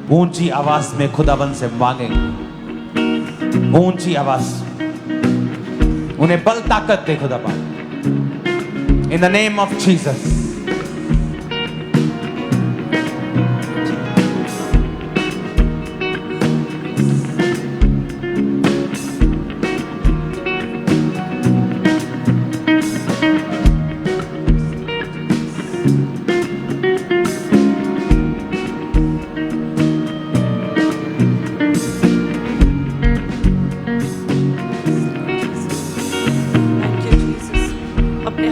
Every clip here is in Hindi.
ऊंची आवाज में खुदाबंद से मांगेंगे, ऊंची आवाज। उन्हें बल ताकत दे खुदाबंद, in the name of Jesus.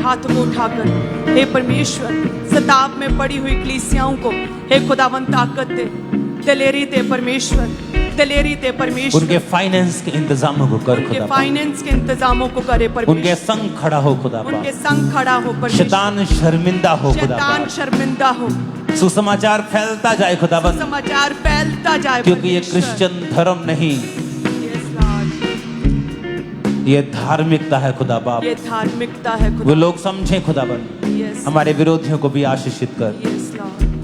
हाथों को उठाकर हे परमेश्वर सताब में पड़ी हुई कलीसियाओं को हे खुदावंद ताकत दे, दिलेरी दे परमेश्वर, दिलेरी दे परमेश्वर। उनके फाइनेंस के इंतजामों को कर खुदा, फाइनेंस के इंतजामों को करे परमेश्वर। उनके संग खड़ा हो खुदा, उनके संग खड़ा हो परमेश्वर। शैतान शर्मिंदा हो खुदा, शैतान शर्मिंदा हो। सुसमाचार फैलता जाए खुदाबंद, सुसमाचार फैलता जाए, क्योंकि ये क्रिश्चियन धर्म नहीं, ये धार्मिकता है खुदा बाप, ये धार्मिकता है खुदा। वो लोग समझें खुदाबंद। हमारे विरोधियों को भी आशीषित कर,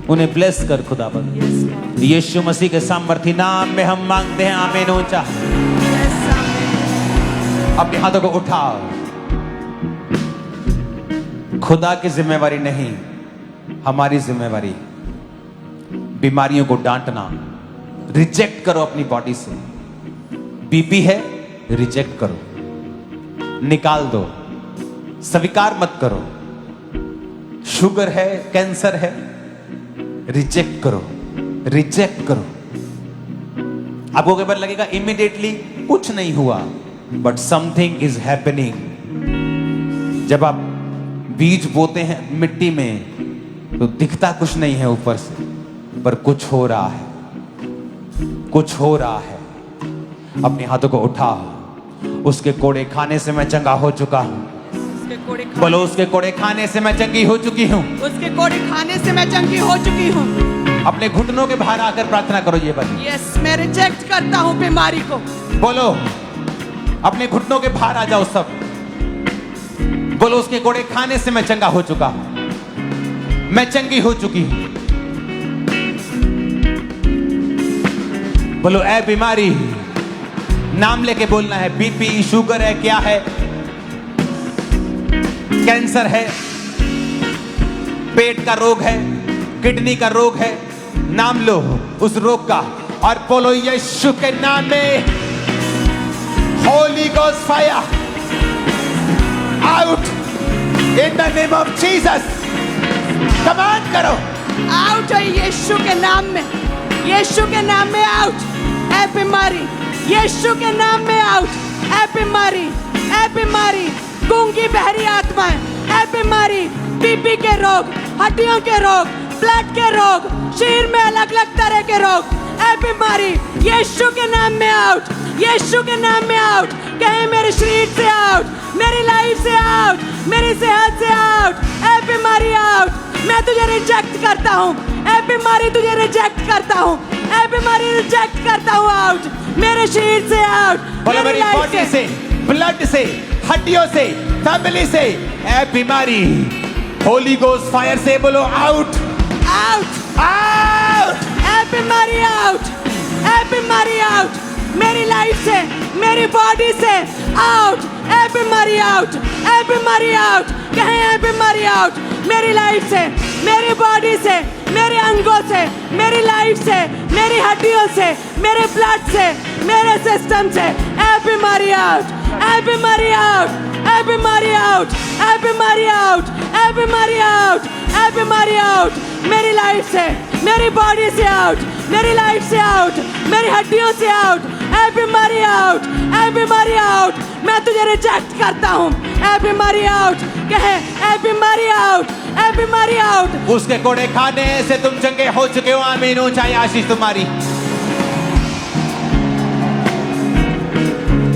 उन्हें ब्लेस कर खुदाबंद। यीशु मसीह के सामर्थी नाम में हम मांगते हैं, आमीन। ऊंचा अपने हाथों को उठाओ। खुदा की जिम्मेवारी नहीं, हमारी जिम्मेवारी बीमारियों को डांटना। रिजेक्ट करो अपनी बॉडी से। बीपी है, रिजेक्ट करो, निकाल दो, स्वीकार मत करो। शुगर है, कैंसर है, रिजेक्ट करो, रिजेक्ट करो। आपको कई बार लगेगा इमीडिएटली कुछ नहीं हुआ, बट समथिंग इज हैपनिंग। जब आप बीज बोते हैं मिट्टी में तो दिखता कुछ नहीं है ऊपर से, पर कुछ हो रहा है, कुछ हो रहा है। अपने हाथों को उठाओ। उसके कोड़े खाने से मैं चंगा हो चुका हूं। बोलो, उसके कोड़े खाने से मैं चंगी हो चुकी हूं। उसके कोड़े खाने से मैं चंगी हो चुकी हूं। अपने घुटनों के बाहर आकर प्रार्थना करो ये बात। यस, मैं रिजेक्ट करता हूं बीमारी को। बोलो, अपने घुटनों के बाहर आ जाओ सब। बोलो, उसके कोड़े खाने से मैं चंगा हो चुका हूं, मैं चंगी हो चुकी हूं। बोलो, ऐ बीमारी, नाम लेके बोलना है। बीपी, शुगर है, क्या है, कैंसर है, पेट का रोग है, किडनी का रोग है, नाम लो उस रोग का और बोलो, यीशु के नाम में Holi ghost fire out in the name of Jesus. Command करो, आउट है यीशु के नाम में, यीशु के नाम में आउट। ऐ बीमारी, यीशु के नाम में आउट। ऐ बीमारी, ऐ बीमारी, गूंगी बहरी आत्माएं, ऐ बीमारी, बीपी के रोग, हड्डियों के रोग, ब्लड के रोग, शरीर में अलग अलग तरह के रोग, ऐ बीमारी यीशु के नाम में आउट, यीशु के नाम में आउट। कहे मेरे शरीर से आउट, मेरी लाइफ से आउट, मेरी सेहत से आउट। ऐ बीमारी आउट, मैं तुझे रिजेक्ट करता हूँ। ऐ बीमारी तुझे रिजेक्ट करता हूँ, ऐ बीमारी रिजेक्ट करता हूँ। आउट मेरे शरीर से आउट, मेरी बॉडी से, ब्लड से, हड्डियों से, फैमिली से। ऐ बीमारी होली गोस्ट फायर से बोलो, आउट, आउट, आउट। ऐ बीमारी आउट, ऐ बीमारी आउट, मेरी लाइफ से, मेरी बॉडी से आउट। ऐ बीमारी आउट, ऐ बीमारी आउट। कहें ऐ बीमारी आउट, मेरी लाइफ से, मेरी बॉडी से, मेरे अंगों से, मेरी लाइफ से, मेरी हड्डियों से, मेरे ब्लड से, मेरे सिस्टम से। ऐ बीमारी आउट, ऐ बीमारी आउट, ऐ बीमारी आउट, ऐ बीमारी आउट, ऐ बीमारी आउट, ऐ बीमारी आउट। मेरी लाइफ से, मेरी बॉडी से आउट, मेरी लाइफ से आउट, मेरी हड्डियों से आउट। ऐ बीमारी आउट, ऐ बीमारी आउट, मैं तुझे रिजेक्ट करता हूँ। ऐ बीमारी आउट, कहे ऐ बीमारी आउट, ऐ बीमारी आउट। उसके कोड़े खाने से तुम चंगे हो चुके हो, आमीन। ऊंचाई आशीष तुम्हारी।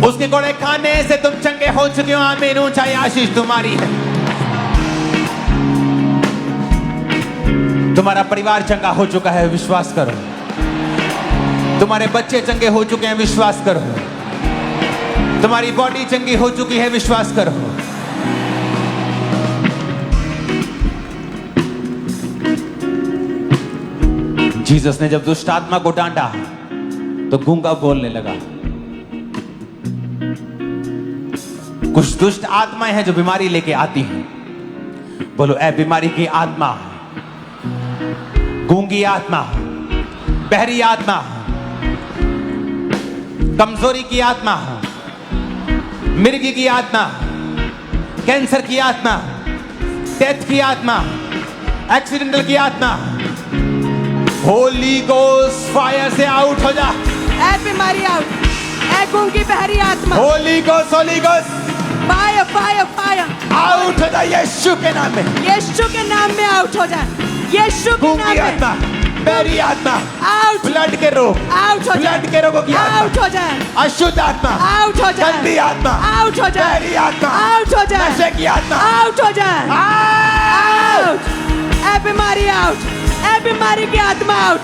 उसके कोड़े खाने से तुम चंगे हो चुके हो, आमीन। ऊंचाई आशीष तुम्हारी है। तुम्हारा परिवार चंगा हो चुका है, विश्वास करो। तुम्हारे बच्चे चंगे हो चुके हैं, विश्वास करो। तुम्हारी बॉडी चंगी हो चुकी है, विश्वास करो। जीसस ने जब दुष्ट आत्मा को डांटा तो गूंगा बोलने लगा। कुछ दुष्ट आत्माएं हैं जो बीमारी लेके आती हैं। बोलो, ऐ बीमारी की आत्मा, गूंगी आत्मा, बहरी आत्मा, कमजोरी की आत्मा, मिर्गी की आत्मा, कैंसर की आत्मा, डेथ की आत्मा, एक्सीडेंटल की आत्मा, होली गोस्ट फायर से आउट हो जा। ऐ बीमारी आउट, ऐ गूंगी बहरी आत्मा, Holi ghost fire fire fire out हो जा यीशु के नाम में। यीशु के नाम में आउट हो जाए, यीशु के नाम गूंगी में आत्मा, बहरी आत्मा, आउट, ब्लड के रोग, आउट हो जाए, ब्लड के रोगों की आउट आत्मा, हो जाए, अशुद्ध आत्मा, आउट हो जाए, गंदी आत्मा, आउट हो जाए, बहरी आत्मा, आउट हो जाए, नशे की आत्मा, आउट हो जाए, आउट। ऐ बीमारी आउट, ऐ बीमारी की आत्मा आउट,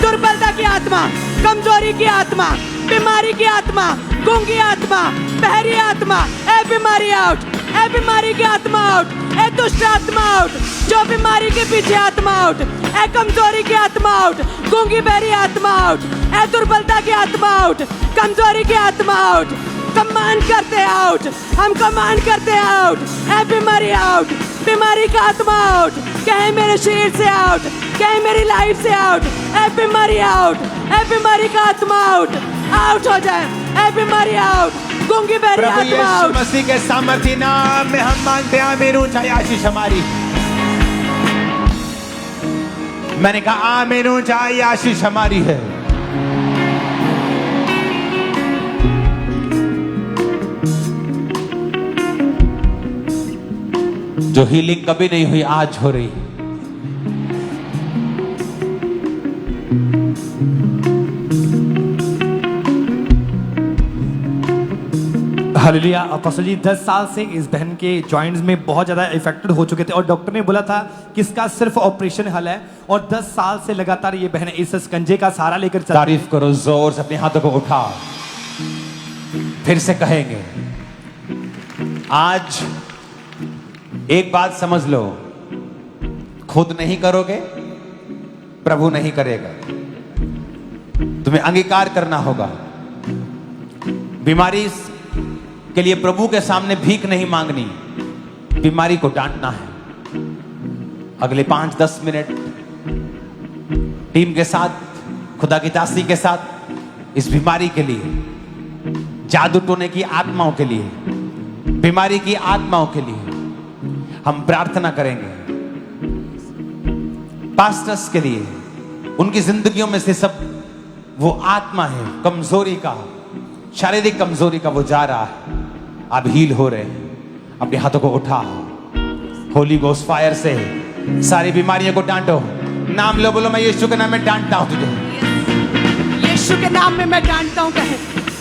दुर्बलता की आत्मा, कमजोरी की आत्मा, बीमारी की आत्मा, गूंगी आत्मा, बहरी आत्मा, ऐ बीमारी आउट, ऐ बीमारी की आत्मा आउट, ऐ दुष्ट आत्मा आउट, जो बीमारी के पीछे आत्मा आउट, ऐ कमजोरी की आत्मा आउट, गूंगी बहरी आत्मा आउट, ऐ दुर्बलता की आत्मा आउट, कमजोरी की आत्मा आउट, कमांड करते आउट, हम कमांड करते आउट, ऐ बीमारी आउट, बीमारी का आत्मा आउट, कहे मेरे शरीर से आउट, कहे मेरी लाइफ से आउट, ऐ बीमारी आउट, ऐ बीमारी का आत्मा आउट, आउट हो जाए, ऐ बीमारी आउट, गूंगी बहरी प्रभु आत्मा यीशु आउट। मसीह के सामर्थी नाम में हम मांगते हैं, आमीन। ऊंचाई आशीष हमारी, मैंने कहा आमीन, ऊंचाई आशीष हमारी है। जो हीलिंग कभी नहीं हुई आज हो रही है। हालेलुया। अपोस्टल जी 10 साल से इस बहन के जॉइंट्स में बहुत ज़्यादा इफेक्टेड हो चुके थे और डॉक्टर ने बोला था कि इसका सिर्फ ऑपरेशन हल है, और 10 साल से लगातार ये बहन इस स्कंजे का सहारा लेकर चल। तारीफ करो जोर से, अपने हाथों को उठाओ, फिर से कहेंगे। आज एक बात समझ लो, खुद नहीं करोगे प्रभु नहीं करेगा, तुम्हें अंगीकार करना होगा। बीमारी के लिए प्रभु के सामने भीख नहीं मांगनी, बीमारी को डांटना है। अगले 5-10 मिनट टीम के साथ, खुदा की दासी के साथ, इस बीमारी के लिए, जादू टोने की आत्माओं के लिए, बीमारी की आत्माओं के लिए हम प्रार्थना करेंगे। पास्टर्स के लिए, उनकी जिंदगियों में से सब वो आत्मा है कमजोरी का, शारीरिक कमजोरी का, वो जा रहा है, आप हील हो रहे हैं। अपने हाथों को उठाओ, होली गोस्ट फायर से सारी बीमारियों को डांटो। नाम लो, बोलो मैं यीशु के नाम में डांटता हूं तुझे। यीशु के नाम में मैं डांटता हूँ, कहे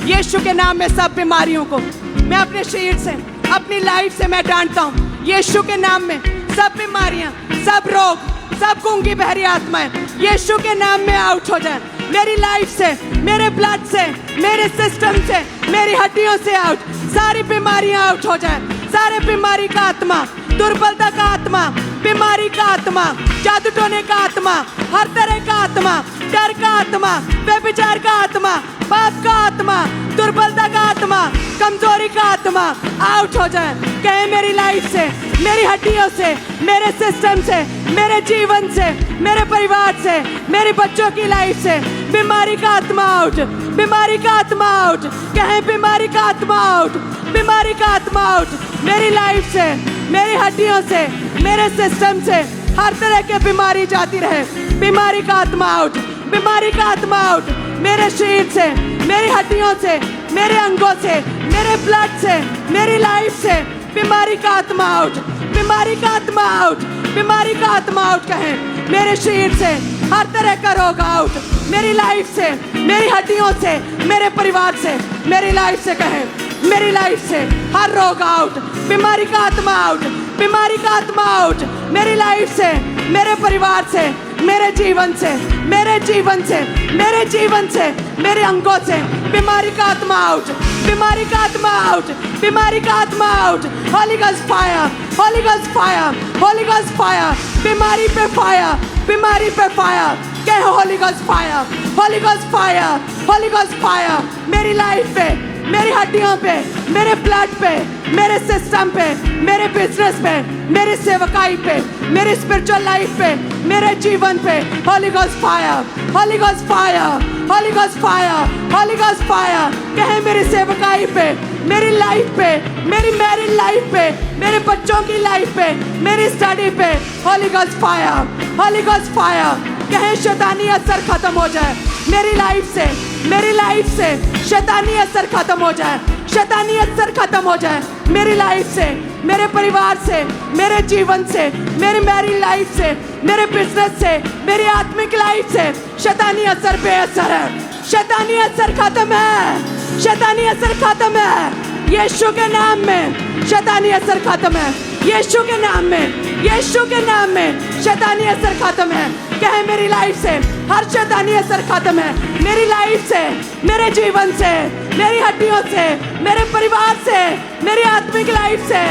यीशु के नाम में सब बीमारियों को मैं अपने शरीर से, अपनी लाइफ से मैं डांटता हूँ। यीशु के नाम में सब बीमारियां, सब रोग, सब गूंगी बहरी आत्माएं यीशु के नाम में आउट हो जाए। मेरी लाइफ से, मेरे ब्लड से, मेरे सिस्टम से, मेरी हड्डियों से आउट, सारी बीमारियां आउट हो जाए। सारे बीमारी का आत्मा, दुर्बलता का आत्मा, बीमारी का आत्मा, जादू टोने का आत्मा, हर तरह का आत्मा, डर का आत्मा, व्यभिचार का आत्मा, पाप का आत्मा, दुर्बलता का आत्मा, कमजोरी का आत्मा आउट हो जाए। कहे मेरी लाइफ से, मेरी हड्डियों से, मेरे सिस्टम से, मेरे जीवन से, मेरे परिवार से, मेरे बच्चों की लाइफ से बीमारी का आत्मा आउट, बीमारी का आत्मा आउट। कहे बीमारी का आत्मा आउट, बीमारी का आत्मा आउट। मेरी लाइफ से, मेरी हड्डियों से, मेरे सिस्टम से हर तरह की बीमारी जाती रहे। बीमारी का आत्मा आउट, बीमारी का आत्मा आउट। मेरे शरीर से, मेरी हड्डियों से, मेरे अंगों से, मेरे ब्लड से, मेरी लाइफ से बीमारी का आत्मा आउट, बीमारी का आत्मा आउट, बीमारी का आत्मा आउट। कहें मेरे शरीर से हर तरह का रोग आउट, मेरी लाइफ से, मेरी हड्डियों से, मेरे परिवार से, मेरी लाइफ से। कहें मेरी लाइफ से हर रोग आउट, बीमारी का आत्मा आउट, बीमारी का आत्मा आउट। मेरी लाइफ से, मेरे परिवार से, मेरे जीवन से, मेरे जीवन से, मेरे जीवन से, मेरे अंगों से बीमारी का आत्मा आउट, बीमारी का आत्मा आउट, बीमारी का आत्मा out. Holi ghost fire, Holi ghost fire, Holi ghost fire. बीमारी पे फायर, बीमारी पे फायर, कहे Holi ghost fire, Holi ghost fire, Holi ghost fire मेरी लाइफ पे, मेरी हड्डियों पे, मेरे ब्लड पे, मेरे सिस्टम पे, मेरे बिजनेस पे, मेरी सेवकाई पे, मेरी स्पिरिचुअल लाइफ पे, मेरे जीवन पे Holi ghost fire, Holi ghost fire, Holi ghost fire, Holi ghost fire कहे मेरी सेवकाई पे, मेरी लाइफ पे, मेरी मैरिड लाइफ पे, मेरे बच्चों की लाइफ पे, मेरी स्टडी पे Holi ghost fire, Holi ghost fire कहे शैतानी असर खत्म हो जाए मेरी लाइफ से, मेरी लाइफ से शैतानी असर खत्म हो जाए, शैतानी असर खत्म हो जाए मेरी लाइफ से, मेरे परिवार से, मेरे जीवन से, मेरी मैरिड लाइफ से, मेरे बिजनेस से, मेरी आत्मिक लाइफ से शैतानी असर बेअसर है, शैतानी असर खत्म है, शैतानी असर खत्म है यीशु के नाम में, शैतानी असर खत्म है यीशु के नाम में, यीशु के नाम में शैतानी असर खत्म है। कहे मेरी लाइफ से हर शैतानी असर खत्म है, मेरी लाइफ से, मेरे जीवन से, मेरी हड्डियों से, मेरे परिवार से, मेरी आत्मिक लाइफ से,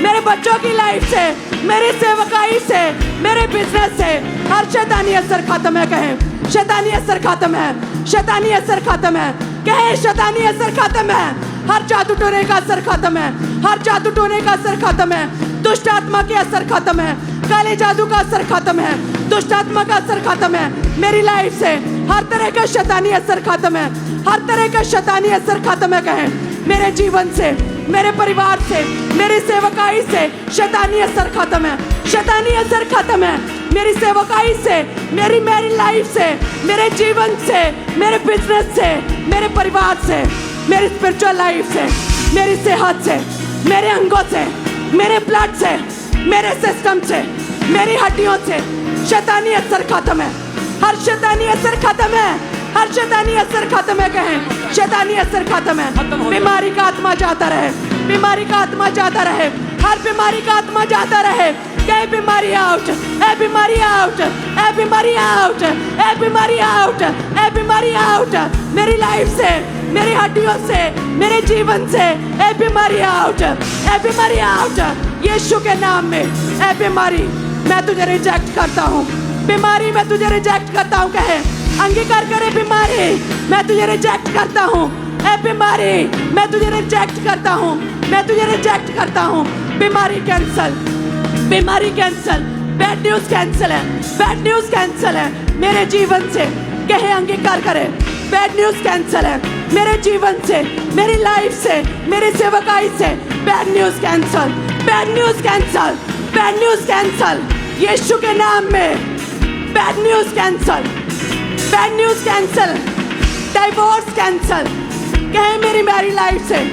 मेरे बच्चों की लाइफ से, मेरी सेवकाई से, मेरे बिजनेस से हर शैतानी असर खत्म है। कहे शैतानी असर खत्म है, शैतानी असर खत्म है, कहे शैतानी असर खत्म है, हर जादू टोने का असर खत्म है, हर जादू टोने का असर खत्म है, दुष्ट आत्मा के असर खत्म है, काले जादू का असर खत्म है, दुष्ट आत्मा का असर खत्म है मेरी लाइफ से, हर तरह का शैतानी असर खत्म है, हर तरह का शैतानी असर खत्म है। कहे मेरे जीवन से, मेरे परिवार से, मेरी सेवकाई से शैतानी असर खत्म है, शैतानी असर खत्म है मेरी सेवकाई से, मेरी मैरिड लाइफ से, मेरे जीवन से, मेरे बिजनेस से, मेरे परिवार से, मेरी स्पिरिचुअल लाइफ से, मेरी सेहत से, मेरे अंगों से, मेरे ब्लड से, मेरे सिस्टम से, मेरी हड्डियों से शैतानी असर खत्म है, हर शैतानी असर खत्म है, हर शैतानी असर खत्म है। कहें शैतानी असर खत्म है, बीमारी का आत्मा जाता रहे, बीमारी का आत्मा जाता रहे, हर बीमारी का आत्मा जाता रहे। कहे बीमारी आउट, ए बीमारी आउट, ए बीमारी आउट, ए बीमारी आउट, ए बीमारी आउट मेरी लाइफ से, मेरी हड्डियों से, मेरे जीवन से ए बीमारी आउट, ए बीमारी आउट यीशु के नाम में। ए बीमारी मैं तुझे रिजेक्ट करता हूँ, बीमारी मैं तुझे रिजेक्ट करता हूँ। कहे अंगीकार करे बीमारी मैं तुझे रिजेक्ट करता हूँ, ए बीमारी मैं तुझे रिजेक्ट करता हूँ, मैं तुझे रिजेक्ट करता हूँ। बीमारी कैंसल, बीमारी कैंसल, बैड न्यूज कैंसल है, बैड न्यूज कैंसल है मेरे जीवन से। कहे अंगीकार करे बैड न्यूज कैंसल है मेरे जीवन से, मेरी लाइफ से, मेरी सेवकाई से bad news cancel, bad news cancel, bad news cancel Yeshu के नाम में। Bad news cancel, bad news cancel, divorce cancel. कहे मेरी मैरिड लाइफ से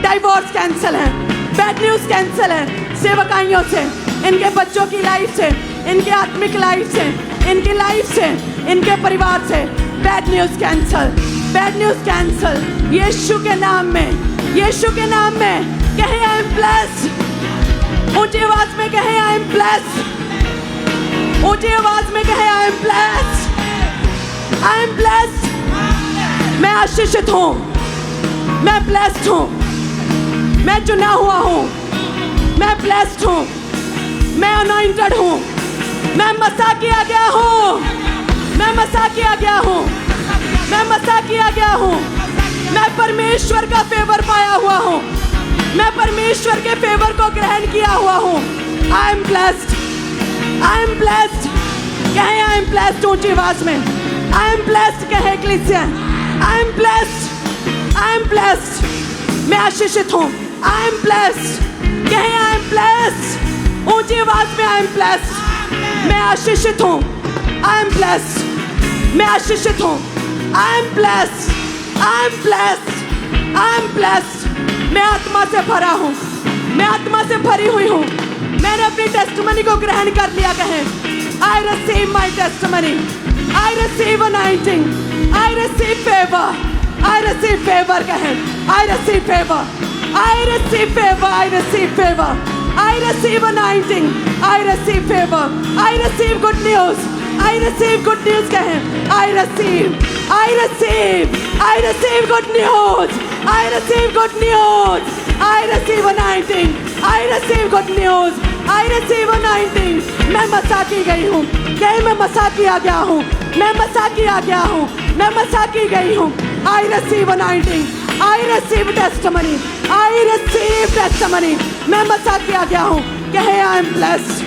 डाइवोर्स कैंसल है, बैड न्यूज कैंसल है सेवकाइयों से, इनके बच्चों की लाइफ से, इनके आत्मिक लाइफ से, इनकी लाइफ से, इनके परिवार से bad news cancel, bad news cancel Yeshu के नाम में, यीशु के नाम में। कहे आई एम ब्लेस्ड, ऊंची आवाज में कहे आई एम ब्लेस्ड, ऊंची आवाज में कहे आई am blessed, I am blessed. मैं आशीषित हूँ, मैं ब्लेस्ड हूँ, मैं चुना हुआ हूँ, मैं ब्लेस्ड हूँ, मैं अनॉइंटेड हूँ, मैं मसा किया गया हूँ, मैं मसा किया गया हूँ, मैं मसा किया गया हूँ, मैं परमेश्वर का फेवर पाया हुआ हूँ, मैं परमेश्वर के फेवर को ग्रहण किया हुआ हूँ। आई am blessed, I am blessed. कहे आई एम ब्लेस्ड ऊंची आवाज में, आई एम ब्लेस्ड। कहे ecclesia I am blessed, I am blessed. मैं आशीषित हूँ, आई एम ब्लेस्ड। कहे आई एम ब्लेस्ड ऊंची आवाज में, आई एम ब्लेस्ड। मैं आशीषित हूँ, आई एम ब्लेस्ड, मैं आशीषित हूँ, आई am blessed, I am blessed, I am blessed. मैं आत्मा से भरा हूँ, मैं आत्मा से भरी हुई हूँ, मैंने अपनी टेस्टिमनी को ग्रहण कर लिया। कहे I receive my testimony, I receive anointing, I receive favour, I receive favour. कहे I receive favour, I receive favour, I receive favour, I receive anointing, I receive favour, I receive good news, I receive good news. कहे I receive, I receive, I receive good news, I receive good news, I receive anointing, I receive good news, I receive anointing. मैं मसा की गई हूँ, कहे मैं मसा किया गया हूँ, मैं मसा किया गया हूँ, मैं मसा की गई हूँ। आई receive anointing, I receive testimony, I receive testimony. मैं मसा किया गया हूँ। कहे आई एम ब्लेस्ड,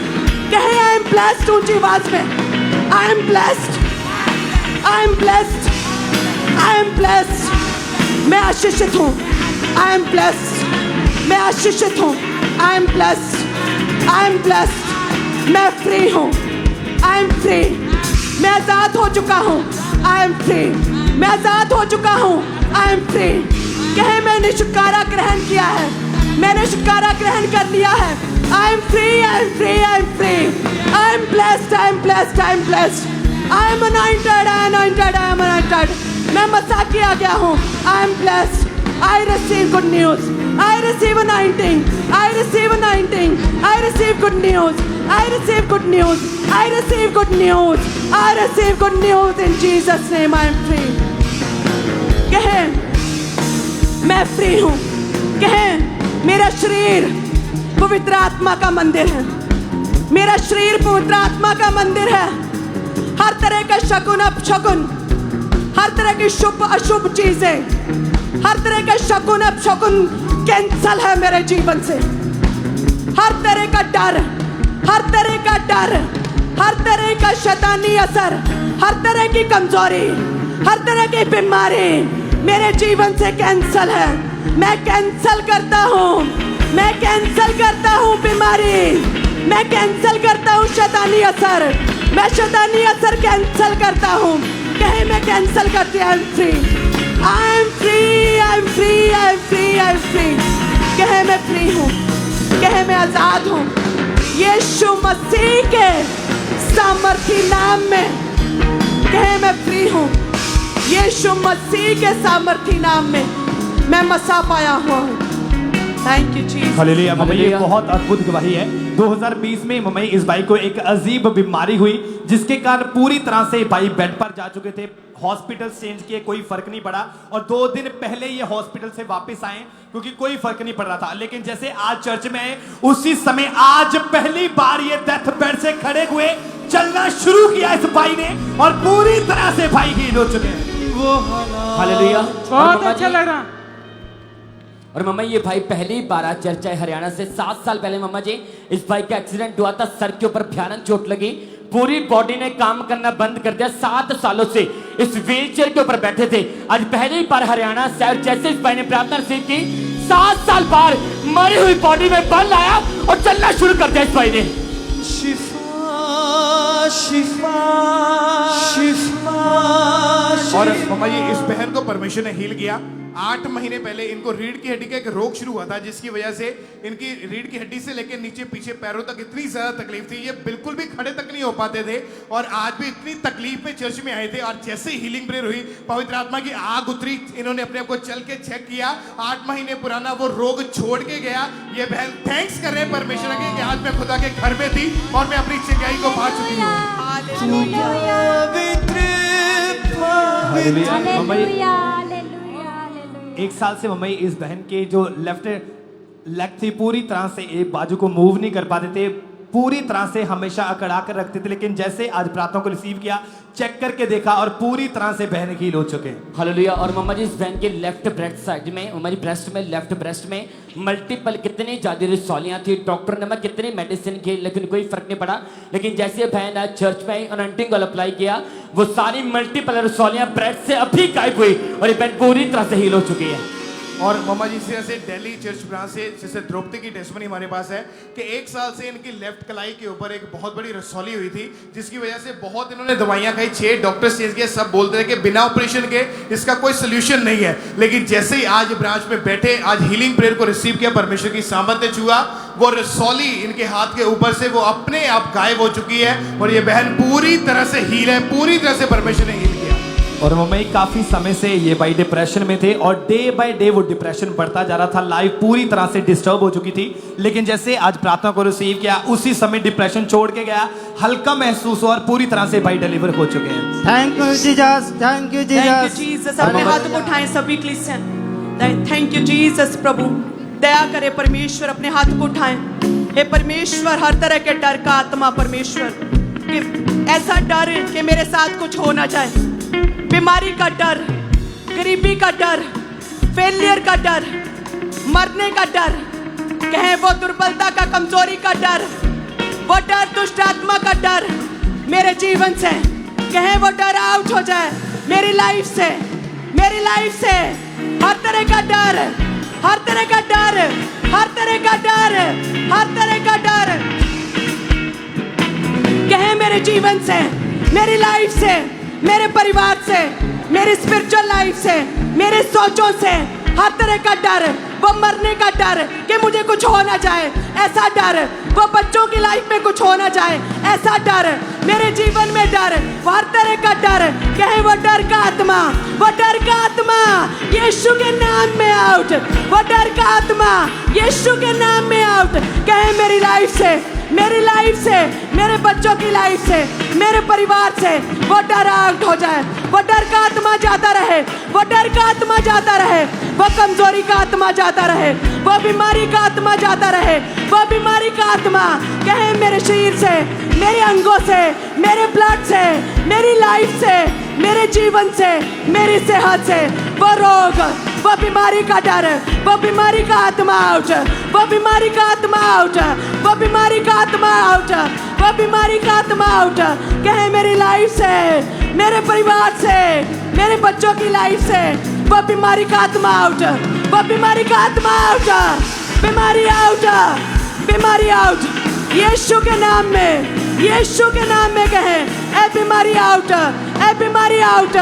कहे आई एम ब्लेस्ड ऊंची आवाज में। आई am blessed, I am blessed, I am blessed. मैं आशीषित हूँ। आई एम ब्लेस्ड, मैं आशीषित हूँ। आई am blessed, I am blessed. मैं फ्री हूँ। आई एम फ्री, मैं आजाद हो चुका हूँ। आई एम फ्री, मैं आजाद हो चुका हूँ। I am free. कहे मैंने छुटकारा ग्रहण किया है, मैंने छुटकारा ग्रहण कर लिया है। I am free, I am free, I am free. I am blessed, I am blessed, I am blessed. I M anointed, I am anointed, I am anointed. मैं मसा किया गया हूँ। आई am blessed. I receive good news. I receive anointing. I receive anointing. I receive good news. I receive good news. I receive good news. I receive good news in Jesus' name. I am free. कहे मैं फ्री हूँ। कहे मेरा शरीर पवित्र आत्मा का मंदिर है। मेरा शरीर पवित्र आत्मा का मंदिर है। हर तरह का शकुन अपशकुन, हर तरह की शुभ अशुभ चीजें, हर तरह का शकुन अपशकुन कैंसल है मेरे जीवन से। हर तरह का डर, हर तरह का डर, हर तरह का शैतानी असर, हर तरह की कमजोरी, हर तरह की बीमारी मेरे जीवन से कैंसल है। मैं कैंसल करता हूँ, मैं कैंसल करता हूँ बीमारी, मैं कैंसल करता हूँ शैतानी असर, मैं शैतानी असर कैंसल करता हूँ। कहे मैं कैंसल करती हूँ। I am free, I am free, I am free, I am free, I am free. कहे मैं फ्री हूँ। कहे मैं आजाद हूँ। यीशु मसीह के सामर्थी नाम में कहे मैं फ्री हूँ। यीशु मसीह के सामर्थी नाम में मैं मसा पाया हुआ हूँ। Thank you Jesus. Hallelujah. Mummy ये बहुत अद्भुत गवाही है। 2020 में मम्मी इस भाई को एक अजीब बीमारी हुई जिसके कारण पूरी तरह से भाई बेड पर जा चुके थे। हॉस्पिटल चेंज किए, कोई फर्क नहीं पड़ा और 2 दिन पहले ये हॉस्पिटल से वापस आए क्योंकि कोई फर्क नहीं पड़ रहा था। लेकिन जैसे आज चर्च में आए उसी समय आज पहली बार ये डेथ बेड से खड़े हुए, चलना शुरू किया इस भाई ने और पूरी तरह से भाई हील हो चुके हैं। हालेलुया। बहुत अच्छा लग रहा। और मम्मा ये भाई पहली बार आज चर्च आए हरियाणा से। 7 साल पहले मम्मा जी इस भाई का एक्सीडेंट हुआ था, सर के ऊपर भयानक चोट लगी, पूरी बॉडी ने काम करना बंद कर दिया। 7 सालों से इस व्हीलचेयर के ऊपर बैठे थे। आज पहली बार हरियाणा शहर जैसे इस भाई ने प्रार्थना रिसीव की, 7 साल बाद मरी हुई बॉडी में बल आया और चलना शुरू कर दिया इस भाई ने। शिफा शिफा। और मम्मा जी इस बहन को परमेश्वर ने हील किया। 8 महीने पहले इनको रीढ़ की हड्डी का एक रोग शुरू हुआ था जिसकी वजह से इनकी रीढ़ की हड्डी से लेकर नीचे पीछे पैरों तक इतनी ज्यादा तकलीफ थी, ये बिल्कुल भी खड़े तक नहीं हो पाते थे और आज भी इतनी तकलीफ में चर्च में आए थे। और जैसे हीलिंग प्रेयर हुई, पवित्र आत्मा की आग उतरी, इन्होंने अपने आप को चल के चेक किया, 8 महीने पुराना वो रोग छोड़ के गया। ये बहन थैंक्स कर रहे हैं परमेश्वर के कि आज मैं खुदा के घर में थी और मैं अपनी चंगाई को पा चुकी हूँ। हालेलुया। 1 साल से मम्मी इस बहन के जो लेफ्ट लेग थी पूरी तरह से एक बाजू को मूव नहीं कर पाते थे, पूरी तरह से हमेशा अकड़ा कर रखते थे। लेकिन जैसे आज प्रार्थना को रिसीव किया, चेक करके देखा और पूरी तरह से बहन हील हो चुके हैं। हालेलुया। और मम्मा जी इस बहन के लेफ्ट ब्रेस्ट साइड में, हमारी ब्रेस्ट में, लेफ्ट ब्रेस्ट में मल्टीपल कितनी ज्यादा रिसोलियां थी। डॉक्टर ने कितनी मेडिसिन की लेकिन कोई फर्क नहीं पड़ा। लेकिन जैसे बहन आज चर्च में अनॉइंटिंग ऑयल अप्लाई किया, वो सारी मल्टीपल रिसोलियां ब्रेस्ट से अभी गायब हुई और ये बहन पूरी तरह से हील हो चुकी है। और मम्मा जी से जैसे दिल्ली चर्च ब्रांच से जैसे द्रौपदी की टेस्टिमनी हमारे पास है कि 1 साल से इनकी लेफ्ट कलाई के ऊपर एक बहुत बड़ी रसौली हुई थी जिसकी वजह से बहुत इन्होंने दवाइयां खाई, 6 डॉक्टर्स चेंज किए, सब बोलते थे कि बिना ऑपरेशन के इसका कोई सोल्यूशन नहीं है। लेकिन जैसे ही आज ब्रांच में बैठे, आज हीलिंग प्रेयर को रिसीव किया, परमेश्वर की सामर्थ्य छुआ, वो रसौली इनके हाथ के ऊपर से वो अपने आप गायब हो चुकी है और ये बहन पूरी तरह से हील है, पूरी तरह से परमेश्वर ने हील किया। और मम्मी काफी समय से ये भाई डिप्रेशन में थे और डे बाय डे वो डिप्रेशन बढ़ता जा रहा था, लाइफ पूरी तरह से डिस्टर्ब हो चुकी थी। लेकिन जैसे आज प्रार्थना को रिसीव किया, उसी समय डिप्रेशन छोड़ के गया, हल्का महसूस हुआ और पूरी तरह से भाई डिलीवर हो चुके हैं। Thank you Jesus, thank you Jesus. Jesus अपने हाथ को उठाएं सभी क्रिश्चियन। Thank you Jesus. प्रभु दया करे परमेश्वर, अपने हाथ को उठाएं। हे परमेश्वर, हर तरह के डर का आत्मा परमेश्वर कि ऐसा डर कि मेरे साथ कुछ हो ना जाए, बीमारी का डर, गरीबी का डर, फेलियर का डर, मरने का डर, कहें वो दुर्बलता का, कमजोरी का डर, वो डर दुष्ट आत्मा का डर मेरे जीवन से, कहें वो डर आउट हो जाए मेरी लाइफ से, मेरी लाइफ से। हर तरह का डर, हर तरह का डर, हर तरह का डर, हर तरह का डर कहें मेरे जीवन से, मेरी लाइफ से, मेरे परिवार से, मेरी स्पिरिचुअल लाइफ से, मेरे सोचों से। हर तरह का डर, वो मरने का डर कि मुझे कुछ हो ना जाए, ऐसा डर, वो बच्चों की लाइफ में कुछ हो ना जाए, ऐसा डर, मेरे जीवन में डर, वो हर तरह का डर, कहे वो डर का आत्मा, वो डर का आत्मा यीशु के नाम में आउट, वो डर का आत्मा यीशु के नाम में आउट, कहे मेरी लाइफ से, मेरी लाइफ से, मेरे बच्चों की लाइफ से, मेरे परिवार से वो डर आउट हो जाए, वो डर का आत्मा जाता रहे, वो डर का आत्मा जाता रहे, वो कमजोरी का आत्मा जाता रहे, वो बीमारी का आत्मा जाता रहे, वो बीमारी का आत्मा कहे मेरे शरीर से, मेरे अंगों से, मेरे ब्लड से, मेरी लाइफ से, मेरे जीवन से, मेरी सेहत से, वो रोग, वो बीमारी का डर, वो बीमारी का आत्मा आउट, वो बीमारी का आत्मा आउट, वो बीमारी का आत्मा आउट, वो बीमारी का आत्मा आउट, कहे मेरी लाइफ से, मेरे परिवार से, मेरे बच्चों की लाइफ से, वो बीमारी का आत्मा आउट, वो बीमारी का आत्मा आउट, बीमारी आउट, बीमारी आउट, यीशु के नाम में, यीशु के नाम में कहे ए बीमारी आउट, ए बीमारी आउट,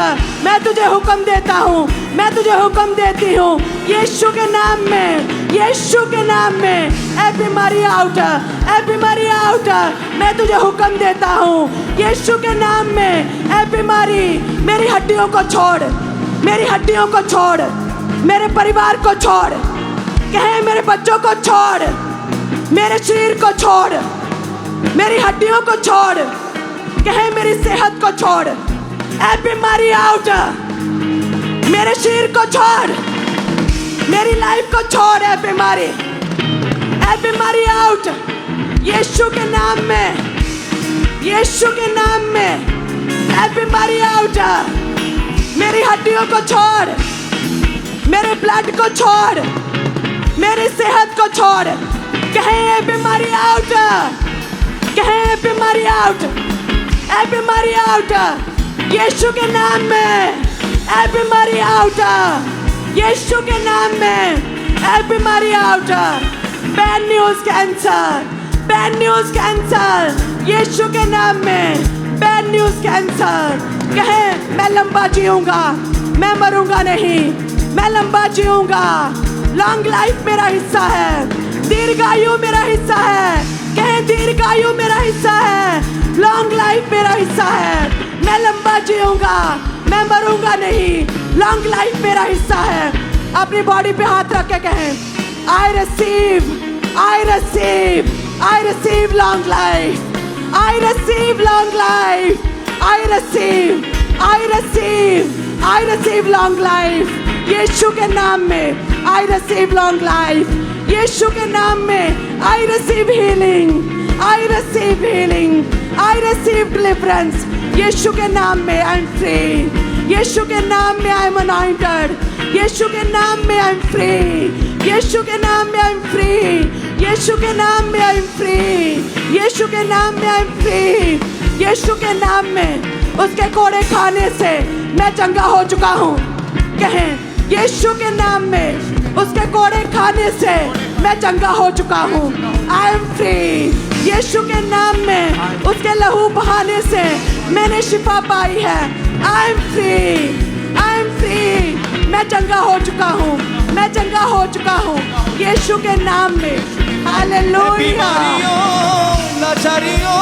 मैं तुझे हुक्म देता हूँ, मैं तुझे हुक्म देती हूँ, यीशु के नाम में, यीशु के नाम में, ए बीमारी आउट, ए बीमारी आउट, मैं तुझे हुक्म देता हूँ, यीशु के नाम में, ए बीमारी मेरी हड्डियों को छोड़, मेरी हड्डियों को छोड़, मेरे परिवार को छोड़, कहे मेरे बच्चों को छोड़, मेरे शरीर को छोड़, मेरी हड्डियों को छोड़, कहे मेरी सेहत को छोड़, ए बीमारी आउट, मेरे शरीर को छोड़, मेरी लाइफ को छोड़, ए बीमारी आउट, यीशु के नाम में, यीशु के नाम में, ए बीमारी आउट, मेरी हड्डियों को छोड़, मेरे ब्लड को छोड़, मेरी सेहत को छोड़, कहे ए बीमारी आउट, कहे बीमारी आउट, ए बीमारी आउट, यीशु के नाम में, ए बीमारी आउट, यीशु के नाम में, ए बीमारी out, bad news cancer, bad news cancer, Yeshu के नाम में, बैड न्यूज कैंसर, कहे मैं लंबा जीऊंगा, मैं मरूंगा नहीं, मैं लंबा जीऊंगा, लॉन्ग लाइफ मेरा हिस्सा है, दीर्घायु मेरा हिस्सा है, कहे दीर्घायु मेरा हिस्सा है, लॉन्ग लाइफ मेरा हिस्सा है, मैं लंबा जीऊंगा, मैं मरूंगा नहीं, लॉन्ग लाइफ मेरा हिस्सा है। अपनी बॉडी पे हाथ रख के कहें I receive, I receive, I receive long life, I receive long life, I receive, I receive, I receive long life, Yeshu के नाम में I receive long life, Yeshu के नाम में I receive healing, I receive healing, I receive deliverance, Yeshu के नाम में आई एम फ्री, यीशु के नाम में आई एम अनॉइंटेड, यीशु के नाम में आई एम फ्री, यीशु के नाम में आई एम फ्री, यीशु के नाम में आई एम फ्री, यीशु के नाम में आई एम फ्री, यीशु के नाम में उसके कोड़े खाने से मैं चंगा हो चुका हूँ, कहें यीशु के नाम में उसके कोड़े खाने से मैं चंगा हो चुका हूँ, आई एम फ्री, यीशु के नाम में उसके लहू बहाने से मैंने शिफा पाई है, I am free, I am free, मैं चंगा हो चुका हूँ, मैं चंगा हो चुका हूँ, यीशु के नाम में, हालेलुया। लाचारियों